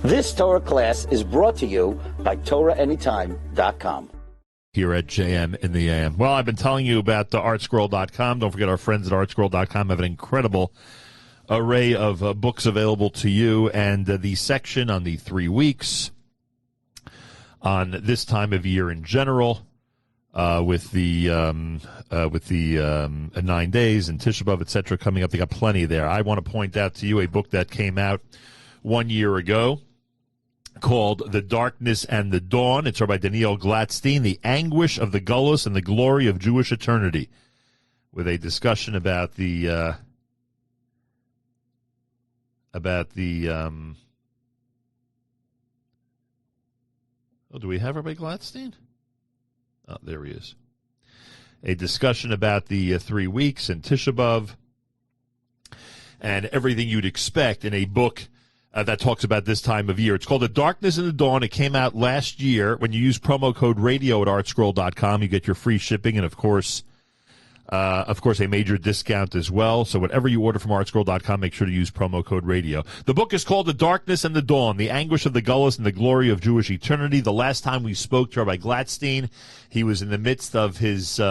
This Torah class is brought to you by TorahAnytime.com. Here at JMintheAm. Well, I've been telling you about the artscroll.com. Don't forget our friends at artscroll.com have an incredible array of books available to you, and the section on the 3 weeks, on this time of year in general, with the 9 days and Tisha B'Av, etc., coming up. They got plenty there. I want to point out to you a book that came out 1 year ago called The Darkness and the Dawn. It's by Daniel Glatstein, The Anguish of the Gullus and the Glory of Jewish Eternity, with a discussion about the do we have Rabbi Glatstein? Oh, there he is. A discussion about the 3 weeks and Tisha B'Av and everything you'd expect in a book that talks about this time of year. It's called The Darkness and the Dawn. It came out last year. When you use promo code radio at artscroll.com, you get your free shipping and, of course, a major discount as well. So whatever you order from artscroll.com, make sure to use promo code radio. The book is called The Darkness and the Dawn, The Anguish of the Gullus and the Glory of Jewish Eternity. The last time we spoke to Rabbi Glatstein, he was in the midst of his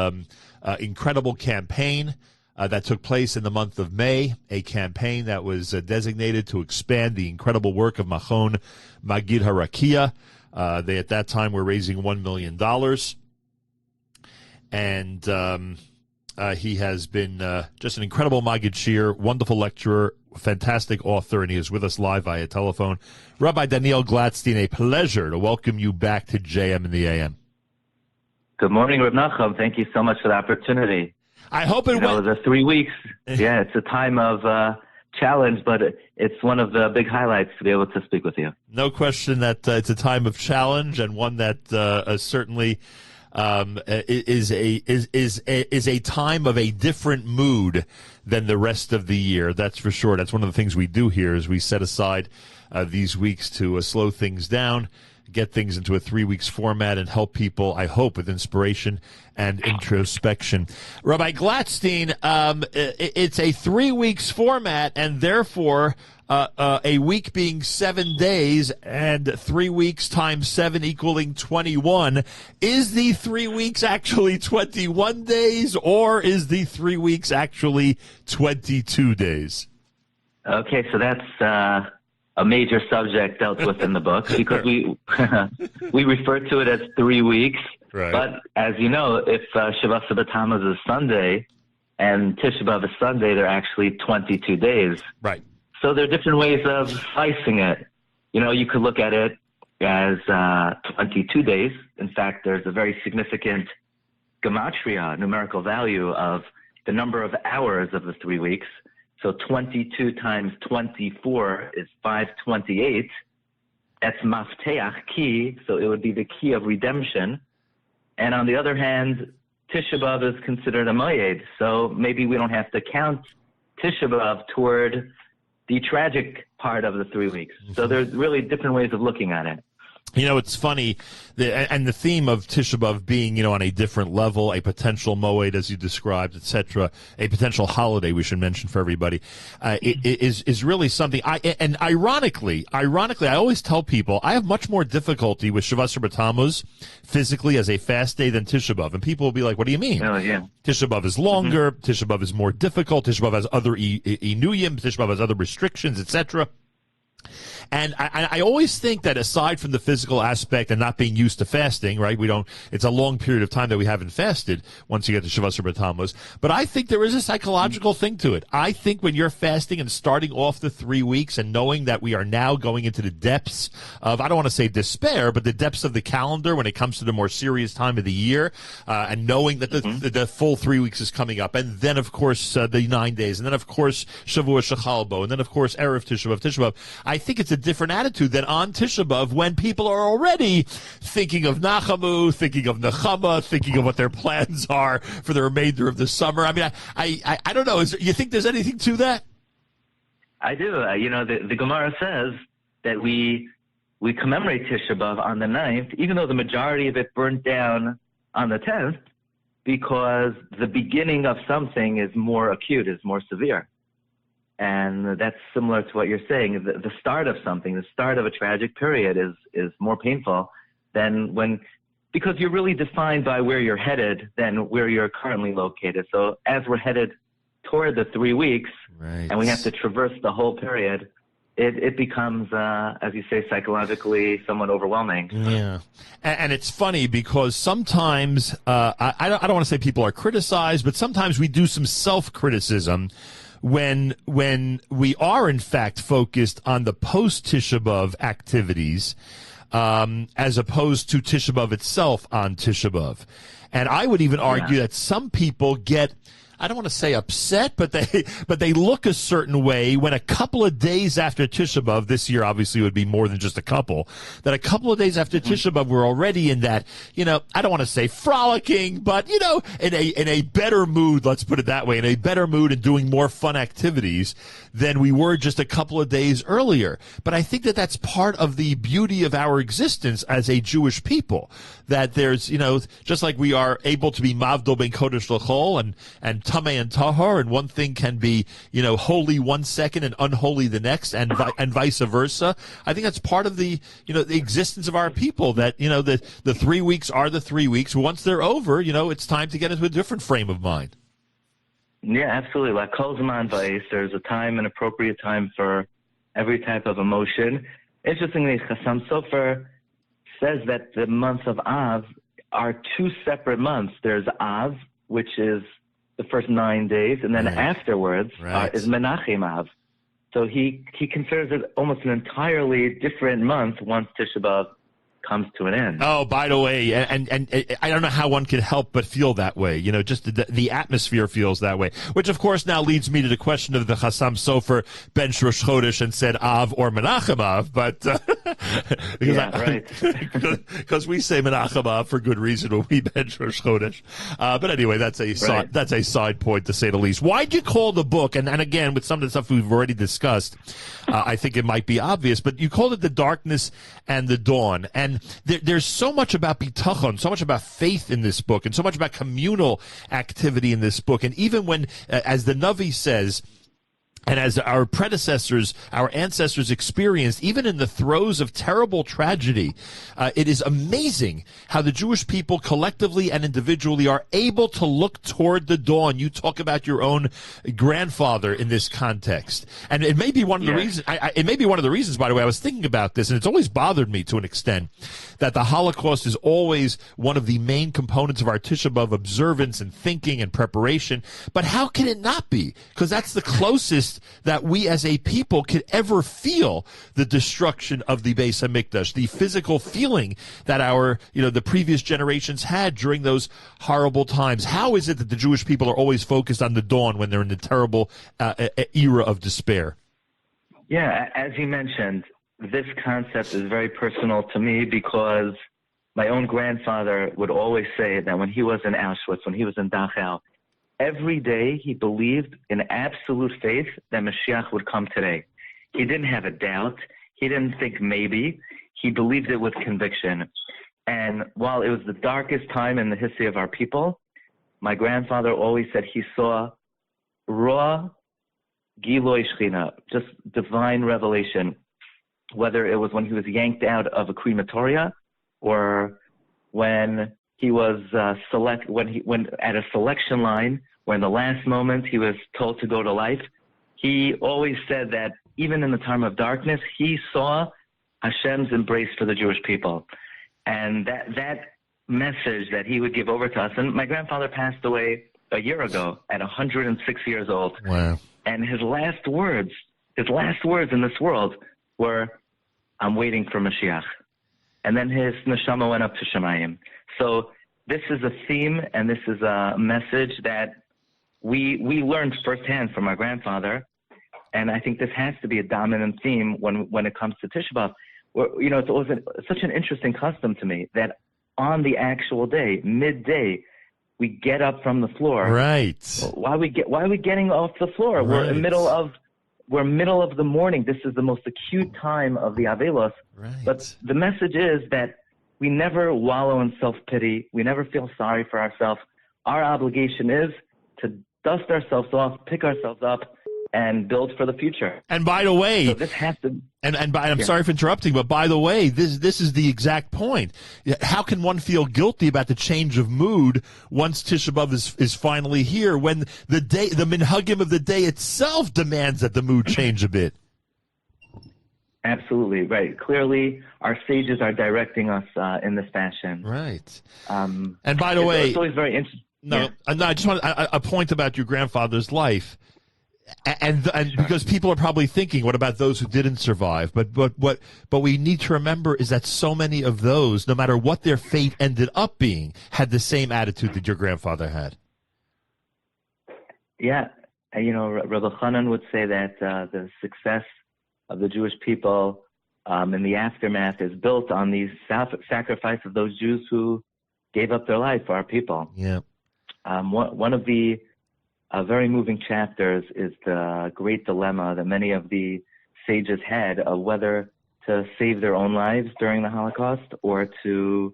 incredible campaign that took place in the month of May, a campaign that was designated to expand the incredible work of Machon Magid Harakia. They, at that time, were raising $1 million. And he has been just an incredible Magid Shiur, wonderful lecturer, fantastic author, and he is with us live via telephone. Rabbi Daniel Glatstein, a pleasure to welcome you back to JM in the AM. Good morning, Reb Nachum. Thank you so much for the opportunity. I hope it went. The 3 weeks, yeah, it's a time of challenge, but it's one of the big highlights to be able to speak with you. No question that it's a time of challenge, and one that certainly is a time of a different mood than the rest of the year. That's for sure. That's one of the things we do here is we set aside these weeks to slow things down, get things into a 3 weeks format, and help people, I hope, with inspiration and introspection. Rabbi Glatstein, it's a 3 weeks format, and therefore a week being 7 days and 3 weeks times 7 equaling 21. Is the 3 weeks actually 21 days, or is the 3 weeks actually 22 days? Okay, so that's a major subject dealt with in the book, because we refer to it as 3 weeks. Right. But as you know, if Shabbat Tammuz is Sunday and Tisha B'Av is Sunday, they're actually 22 days. Right. So there are different ways of slicing it. You know, you could look at it as 22 days. In fact, there's a very significant gematria, numerical value of the number of hours of the 3 weeks. So 22 times 24 is 528. That's mafteach, key, so it would be the key of redemption. And on the other hand, Tisha B'Av is considered a moed, so maybe we don't have to count Tisha B'Av toward the tragic part of the 3 weeks. So there's really different ways of looking at it. You know, it's funny, and the theme of Tisha B'Av being, on a different level, a potential moed, as you described, etc., a potential holiday we should mention for everybody, is really something. And ironically, I always tell people I have much more difficulty with Shabbat Tammuz physically as a fast day than Tisha B'Av, and people will be like, "What do you mean?" Oh, yeah. Tisha B'Av is longer. Tisha B'Av is more difficult. Tisha B'Av has other inuyim. Tisha B'Av has other restrictions, etc. And I always think that aside from the physical aspect and not being used to fasting, right? It's a long period of time that we haven't fasted once you get to Shabbat Tammuz. But I think there is a psychological thing to it. I think when you're fasting and starting off the 3 weeks and knowing that we are now going into the depths of, I don't want to say despair, but the depths of the calendar when it comes to the more serious time of the year, and knowing that the full 3 weeks is coming up. And then, of course, the 9 days. And then, of course, Shavua Shechalbo. And then, of course, Erev Tisha B'Av. I think it's a different attitude than on Tisha B'Av when people are already thinking of Nachum, thinking of Nechama, thinking of what their plans are for the remainder of the summer. I mean, I don't know. You think there's anything to that? I do. The Gemara says that we commemorate Tisha B'Av on the 9th, even though the majority of it burnt down on the 10th, because the beginning of something is more acute, is more severe. And that's similar to what you're saying. The start of something, the start of a tragic period is more painful than because you're really defined by where you're headed than where you're currently located. So as we're headed toward the 3 weeks, right, and we have to traverse the whole period, it becomes, as you say, psychologically somewhat overwhelming. Yeah. And it's funny because sometimes, I don't want to say people are criticized, but sometimes we do some self-criticism when we are, in fact, focused on the post-Tisha B'Av activities, as opposed to Tisha B'Av itself on Tisha B'Av. And I would even argue that some people get, I don't want to say upset, but they look a certain way when a couple of days after Tisha B'Av, this year obviously would be more than just a couple, that a couple of days after Tisha B'Av we're already in that, I don't want to say frolicking, but, in a better mood, let's put it that way, in a better mood and doing more fun activities than we were just a couple of days earlier. But I think that that's part of the beauty of our existence as a Jewish people, that there's, just like we are able to be Mavdol Ben Kodesh L'Chol and Tameh and Tahor, and one thing can be, holy one second and unholy the next, and vice versa. I think that's part of the, the existence of our people, that, the 3 weeks are the 3 weeks. Once they're over, it's time to get into a different frame of mind. Yeah, absolutely. Like Kol Zman Va'es, there's a time, an appropriate time for every type of emotion. Interestingly, Chassam Sofer says that the month of Av are two separate months. There's Av, which is the first 9 days, and then afterwards is Menachem Av. So he considers it almost an entirely different month once Tisha B'Av comes to an end. Oh, by the way, and I don't know how one can help but feel that way. Just the atmosphere feels that way. Which, of course, now leads me to the question of the Chassam Sofer bench Rosh Chodesh and said Av or Menachem Av, but because we say Menachem Av for good reason when we bench Rosh Chodesh. But anyway, that's a side point, to say the least. Why'd you call the book? And again, with some of the stuff we've already discussed, I think it might be obvious, but you called it The Darkness and the Dawn. And there's so much about bitachon, so much about faith in this book, and so much about communal activity in this book. And even when, as the Navi says, and as our predecessors, our ancestors experienced, even in the throes of terrible tragedy, it is amazing how the Jewish people collectively and individually are able to look toward the dawn. You talk about your own grandfather in this context. And it may be one of the reasons, it may be one of the reasons, by the way, I was thinking about this, and it's always bothered me to an extent, that the Holocaust is always one of the main components of our Tisha B'Av observance and thinking and preparation. But how can it not be? Because that's the closest that we as a people could ever feel the destruction of the Beis HaMikdash, the physical feeling that our, the previous generations had during those horrible times. How is it that the Jewish people are always focused on the dawn when they're in the terrible era of despair? Yeah, as you mentioned, this concept is very personal to me because my own grandfather would always say that when he was in Auschwitz, when he was in Dachau, every day he believed in absolute faith that Mashiach would come today. He didn't have a doubt. He didn't think maybe. He believed it with conviction. And while it was the darkest time in the history of our people, my grandfather always said he saw raw Giloi Shechina, just divine revelation, whether it was when he was yanked out of a crematoria or when he was when at a selection line, when the last moment he was told to go to life. He always said that even in the time of darkness, he saw Hashem's embrace for the Jewish people. And that message that he would give over to us. And my grandfather passed away a year ago at 106 years old. Wow. And his last words in this world were, "I'm waiting for Mashiach." And then his neshama went up to Shemayim. So this is a theme, and this is a message that we learned firsthand from our grandfather, and I think this has to be a dominant theme when it comes to Tisha B'Av. It's always such an interesting custom to me that on the actual day, midday, we get up from the floor. Right. Why are we getting off the floor? Right. We're middle of the morning. This is the most acute time of the Avelos. Right. But the message is that we never wallow in self-pity. We never feel sorry for ourselves. Our obligation is to dust ourselves off, pick ourselves up, and build for the future. And by the way, so this has to. I'm sorry for interrupting, but by the way, this is the exact point. How can one feel guilty about the change of mood once Tisha B'Av is finally here, when the minhagim of the day itself demands that the mood change a bit? Absolutely right. Clearly, our sages are directing us in this fashion. Right. And by the way, it's always very interesting. No, I just want a point about your grandfather's life. And Sure. Because people are probably thinking, what about those who didn't survive? But we need to remember is that so many of those, no matter what their fate ended up being, had the same attitude that your grandfather had. Yeah, Rabbi Chanan would say that the success of the Jewish people in the aftermath is built on the sacrifice of those Jews who gave up their life for our people. Yeah. One of the very moving chapters is the great dilemma that many of the sages had of whether to save their own lives during the Holocaust or to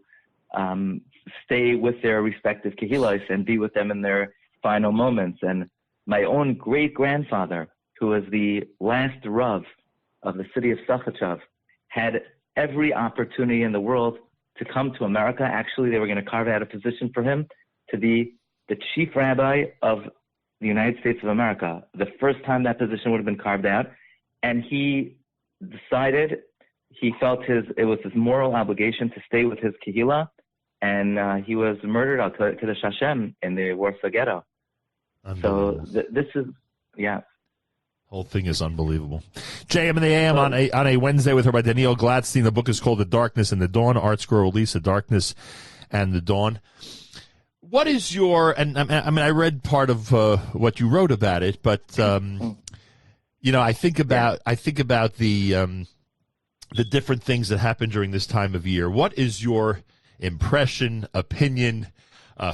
stay with their respective kehilos and be with them in their final moments. And my own great-grandfather, who was the last Rav of the city of Sachachav, had every opportunity in the world to come to America. Actually, they were going to carve out a position for him to be the chief rabbi of the United States of America. The first time that position would have been carved out, and he decided, he felt it was his moral obligation to stay with his kehillah, and he was murdered al Kiddush Hashem in the Warsaw Ghetto. So this is, yeah. Whole thing is unbelievable. JMintheAm on a Wednesday with Rabbi Daniel Glatstein. The book is called The Darkness and the Dawn. Art Scroll release, The Darkness and the Dawn. What is your, and I mean, I read part of what you wrote about it, but I think about the different things that happen during this time of year. What is your impression, opinion,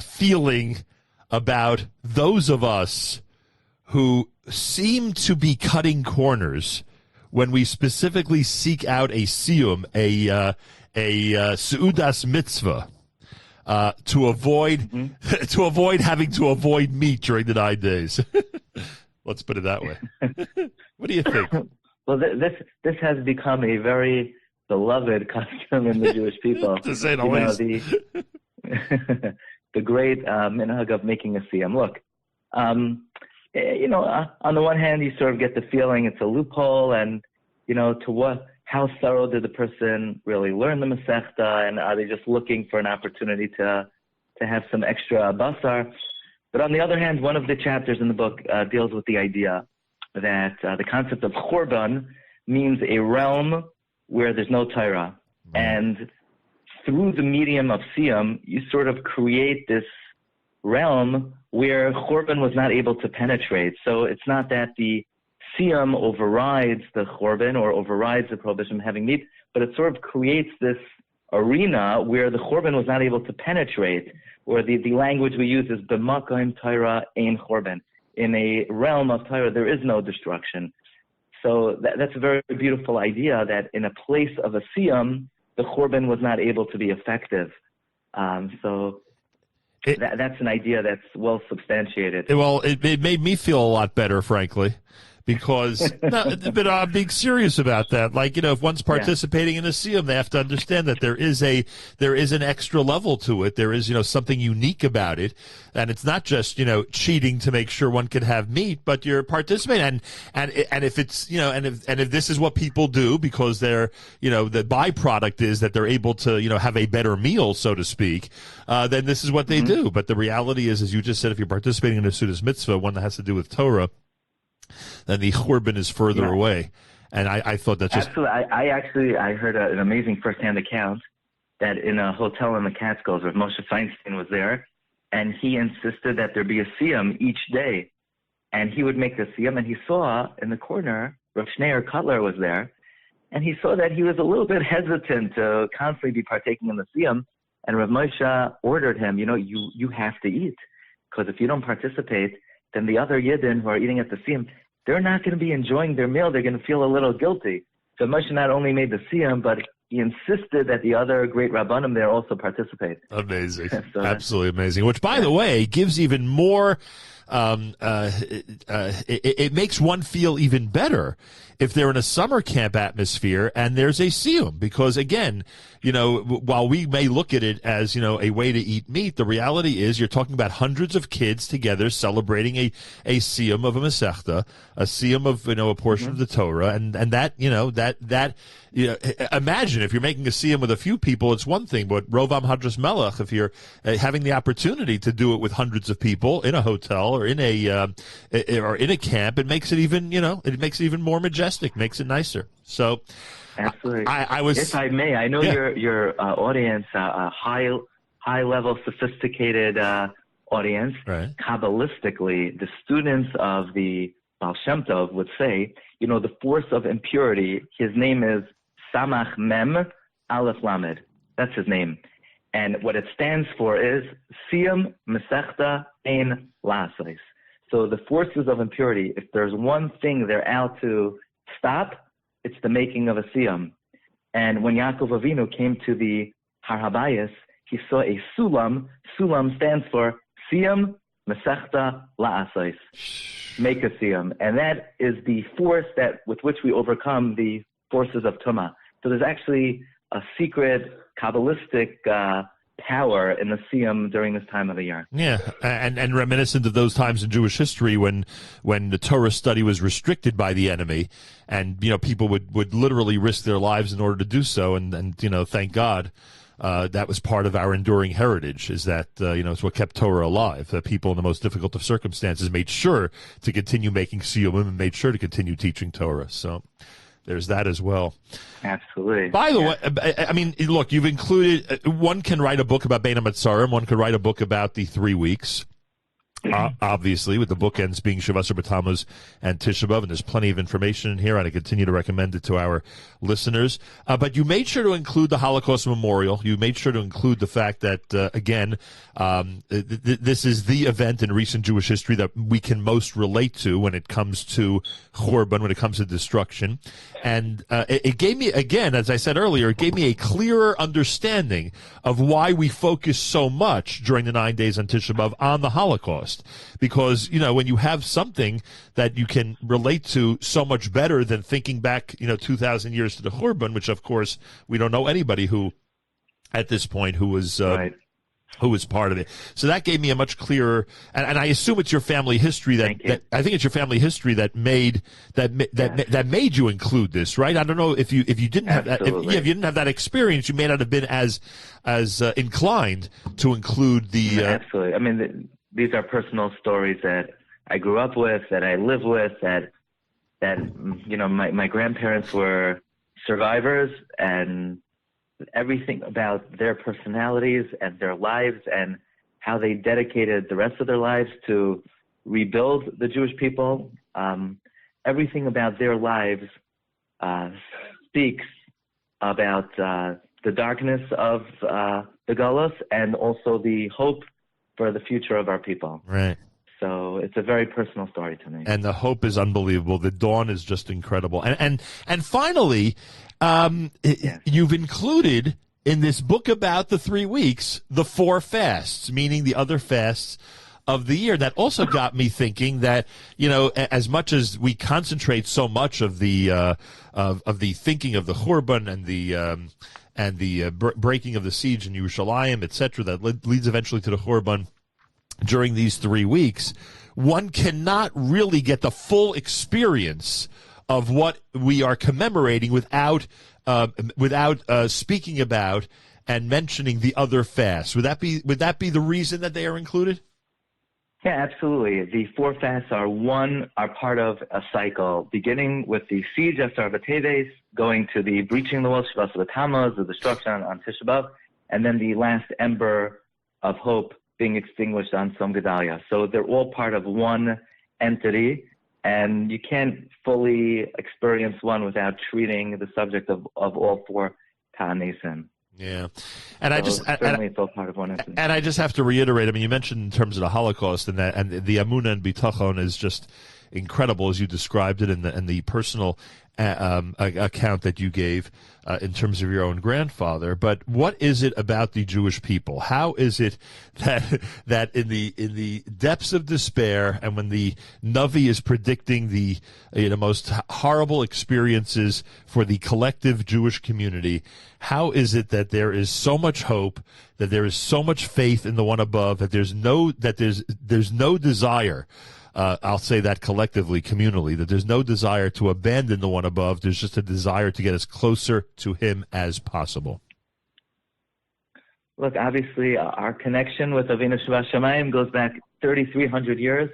feeling about those of us who seem to be cutting corners when we specifically seek out a siyum, a seudas mitzvah? To avoid having to avoid meat during the 9 days. Let's put it that way. What do you think? Well, this has become a very beloved custom in the Jewish people. To say the least. The great minhag of making a siyum. Look, on the one hand, you sort of get the feeling it's a loophole, and how thorough did the person really learn the Masechta, and are they just looking for an opportunity to have some extra basar? But on the other hand, one of the chapters in the book deals with the idea that the concept of Chorban means a realm where there's no Torah. And through the medium of Siyam, you sort of create this realm where Chorban was not able to penetrate. So it's not that the Siyam overrides the Chorban or overrides the prohibition of having meat, but it sort of creates this arena where the Chorban was not able to penetrate, or the language we use is B'makom Torah ein Chorban. In a realm of Torah, there is no destruction. So that's a very beautiful idea, that in a place of a Siyam, the Chorban was not able to be effective. That's an idea that's well substantiated. Well, it made me feel a lot better, frankly. Because, but I'm being serious about that. Like, if one's participating in a siyum, they have to understand that there is an extra level to it. There is, something unique about it. And it's not just, cheating to make sure one can have meat, but you're participating. And if it's, and if this is what people do because they're, the byproduct is that they're able to, have a better meal, so to speak, then this is what they do. But the reality is, as you just said, if you're participating in a Seudas mitzvah, one that has to do with Torah, then the Churban is further away. And I thought that's just... Absolutely. I heard an amazing firsthand account that in a hotel in the Catskills where Moshe Feinstein was there, and he insisted that there be a siyum each day. And he would make the siyum, and he saw in the corner, Rav Schneur Cutler was there, and he saw that he was a little bit hesitant to constantly be partaking in the siyum, and Rav Moshe ordered him, you have to eat, because if you don't participate, then the other Yidden who are eating at the siyum, they're not going to be enjoying their meal. They're going to feel a little guilty. So Moshe not only made the siyum, but he insisted that the other great Rabbanim there also participate. Amazing. Absolutely amazing. Which, by the way, gives even more it makes one feel even better if they're in a summer camp atmosphere and there's a siyum, because again, while we may look at it as, a way to eat meat, the reality is you're talking about hundreds of kids together celebrating a siyum of a Masechta, a siyum of, a portion of the Torah, and that, imagine if you're making a siyum with a few people, it's one thing, but Rovam Hadras Melech, if you're having the opportunity to do it with hundreds of people in a hotel or in a camp, it makes it even, more majestic, makes it nicer. So, absolutely. I was, if I may, I know your audience, a high level, sophisticated audience. Right. Kabbalistically, the students of the Baal Shem Tov would say, the force of impurity. His name is Samach Mem Aleph Lamed. That's his name. And what it stands for is Siyum Masechta Ein La'asais. So the forces of impurity, if there's one thing they're out to stop, it's the making of a Siyum. And when Yaakov Avinu came to the Har Habayis, he saw a Sulam. Sulam stands for Siyum Masechta La'asais. Make a Siyum. And that is the force with which we overcome the forces of Tumah. So there's actually a secret Kabbalistic power in the Siyum during this time of the year. Yeah, and reminiscent of those times in Jewish history when the Torah study was restricted by the enemy, and people would literally risk their lives in order to do so, and thank God. That was part of our enduring heritage, is that, it's what kept Torah alive. That people in the most difficult of circumstances made sure to continue making siyumim and made sure to continue teaching Torah. So there's that as well. Absolutely. By the way, I mean, look, you've included, one can write a book about Bein HaMetzarim, one could write a book about the 3 weeks. Obviously, with the bookends being Shavasar B'Tammuz and Tisha B'Av, and there's plenty of information in here, and I continue to recommend it to our listeners. But you made sure to include the Holocaust Memorial. You made sure to include the fact that, again, this is the event in recent Jewish history that we can most relate to when it comes to Churban, when it comes to destruction. And it gave me, again, as I said earlier, it gave me a clearer understanding of why we focus so much during the 9 days on Tisha B'Av on the Holocaust. Because, when you have something that you can relate to so much better than thinking back, 2,000 years to the Churban, which, of course, we don't know anybody who, at this point, who was right. who was part of it. So that gave me a much clearer, and I assume it's your family history that I think it's your family history that made you include this, right? I don't know if you didn't have that, if you didn't have that experience, you may not have been as inclined to include the. Absolutely. I mean, these are personal stories that I grew up with, that I live with, that my grandparents were survivors, and everything about their personalities and their lives and how they dedicated the rest of their lives to rebuild the Jewish people. Everything about their lives speaks about the darkness of the Galus and also the hope for the future of our people. Right. So it's a very personal story to me. And the hope is unbelievable. The dawn is just incredible. And finally, you've included in this book about the 3 weeks, the 4 fasts, meaning the other fasts of the year. That also got me thinking that, as much as we concentrate so much of the thinking of the Churban and the breaking of the siege in Yerushalayim, etc., that leads eventually to the Churban during these 3 weeks, one cannot really get the full experience of what we are commemorating without speaking about and mentioning the other fasts. Would that be the reason that they are included? Yeah, absolutely. The 4 fasts are part of a cycle, beginning with the siege of Sarvateves, going to the breaching the walls, Shavasar B'Tammuz, the destruction on Tisha B'Av, and then the last ember of hope being extinguished on Tzom Gedalia. So they're all part of one entity, and you can't fully experience one without treating the subject of all 4 Ta'anei. Yeah, and so it's all part of one entity. And I just have to reiterate. I mean, you mentioned in terms of the Holocaust and the Amunah and Bitachon is just incredible as you described it, and the personal account that you gave in terms of your own grandfather. But what is it about the Jewish people? How is it that in the depths of despair, and when the Navi is predicting the most horrible experiences for the collective Jewish community, how is it that there is so much hope, that there is so much faith in the one above, that there's no desire? I'll say that collectively, communally, that there's no desire to abandon the one above. There's just a desire to get as closer to him as possible. Look, obviously, our connection with Avinu Shabbat goes back 3,300 years,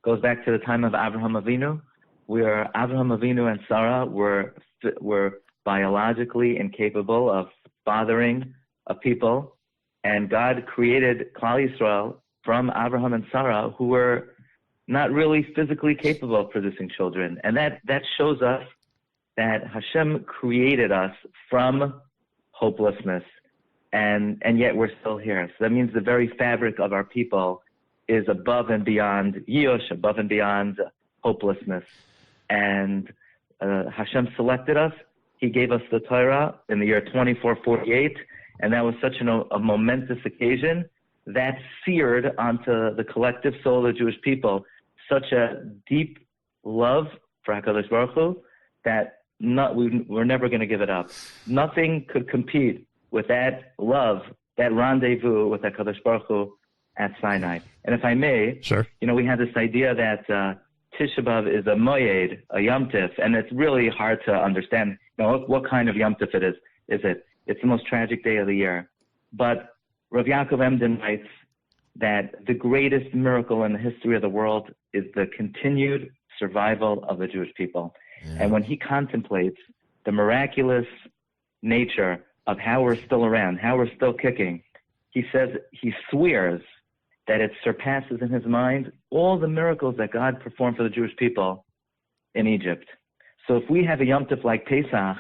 goes back to the time of Avraham Avinu, where Avraham Avinu and Sarah were biologically incapable of fathering a people, and God created Klal Yisrael from Avraham and Sarah, who were not really physically capable of producing children. And that shows us that Hashem created us from hopelessness, and yet we're still here. So that means the very fabric of our people is above and beyond Yush, above and beyond hopelessness. And Hashem selected us. He gave us the Torah in the year 2448, and that was such a momentous occasion that seared onto the collective soul of the Jewish people such a deep love for HaKadosh Baruch Hu that we're never going to give it up. Nothing could compete with that love, that rendezvous with HaKadosh Baruch Hu at Sinai. And if I may, sure. We had this idea that Tisha B'Av is a moyed, a Yom Tif, and it's really hard to understand what kind of Yom Tif it is. It's the most tragic day of the year. But Rav Yaakov Emden writes that the greatest miracle in the history of the world is the continued survival of the Jewish people. Yeah. And when he contemplates the miraculous nature of how we're still around, how we're still kicking, he swears that it surpasses in his mind all the miracles that God performed for the Jewish people in Egypt. So if we have a Yom Tov like Pesach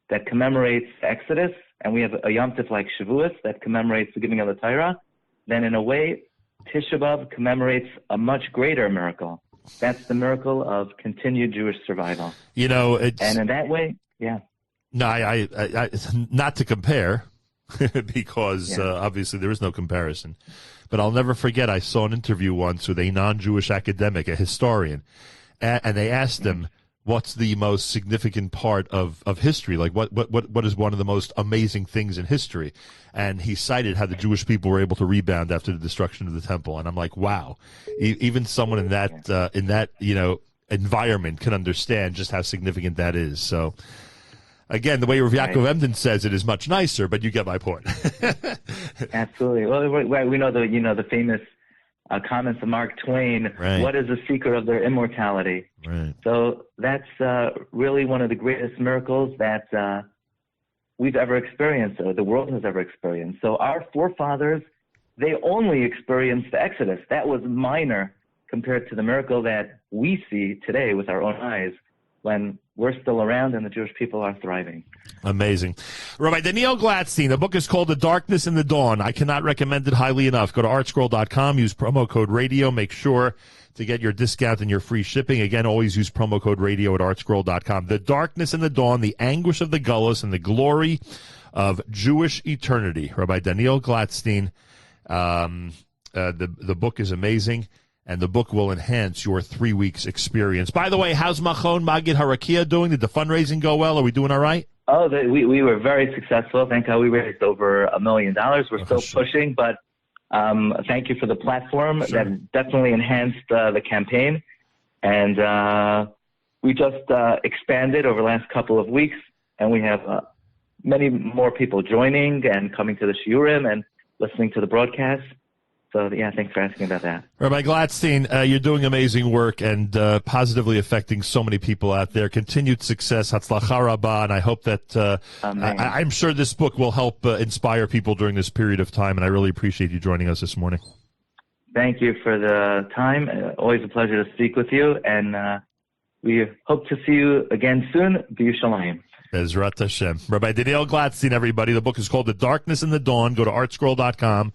that commemorates Exodus, and we have a Yom Tov like Shavuos that commemorates the giving of the Torah, then in a way, Tisha B'Av commemorates a much greater miracle. That's the miracle of continued Jewish survival. And in that way, yeah. No, I not to compare, because obviously there is no comparison. But I'll never forget, I saw an interview once with a non-Jewish academic, a historian, and they asked him, what's the most significant part of history? Like, what is one of the most amazing things in history? And he cited how the Jewish people were able to rebound after the destruction of the temple. And I'm like, wow, even someone in that environment can understand just how significant that is. So, again, the way Rav Yaakov Emden says it is much nicer, but you get my point. Absolutely. Well, we know the famous comments of Mark Twain. Right. What is the secret of their immortality? Right. So that's really one of the greatest miracles that we've ever experienced, or the world has ever experienced. So our forefathers, they only experienced the Exodus. That was minor compared to the miracle that we see today with our own eyes when we're still around and the Jewish people are thriving. Amazing. Rabbi Daniel Glatstein, the book is called The Darkness and the Dawn. I cannot recommend it highly enough. Go to artscroll.com, use promo code radio, make sure to get your discount and your free shipping. Again, always use promo code radio at artscroll.com. The Darkness and the Dawn, the anguish of the gullus and the glory of Jewish eternity. Rabbi Daniel Glatstein, the book is amazing. And the book will enhance your 3 weeks experience. By the way, how's Machon Magid Harakia doing? Did the fundraising go well? Are we doing all right? Oh, we were very successful. Thank God we raised over $1 million. We're still pushing, but thank you for the platform. Sure. That definitely enhanced the campaign. And we just expanded over the last couple of weeks, and we have many more people joining and coming to the Shiurim and listening to the broadcast. So, yeah, thanks for asking about that. Rabbi Glatstein, you're doing amazing work and positively affecting so many people out there. Continued success, Hatzlacha Rabbah, and I hope that I'm sure this book will help inspire people during this period of time, and I really appreciate you joining us this morning. Thank you for the time. Always a pleasure to speak with you, and we hope to see you again soon. B'Yushalayim. Bezrat Hashem. Rabbi Daniel Glatstein, everybody. The book is called The Darkness and the Dawn. Go to artscroll.com.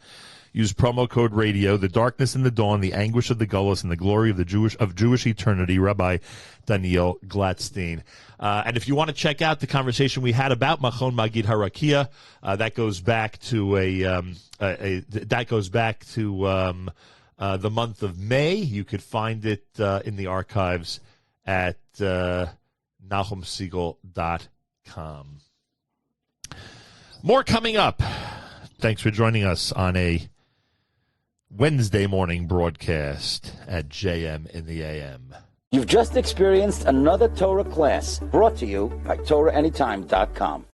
Use promo code radio. The darkness and the dawn, the anguish of the gullus, and the glory of the Jewish eternity. Rabbi Daniel Glatstein. And if you want to check out the conversation we had about Machon Magid Harakia, that goes back to the month of May. You could find it in the archives at NachumSegal.com. More coming up. Thanks for joining us on a Wednesday morning broadcast at JMintheAm. You've just experienced another Torah class brought to you by TorahAnytime.com.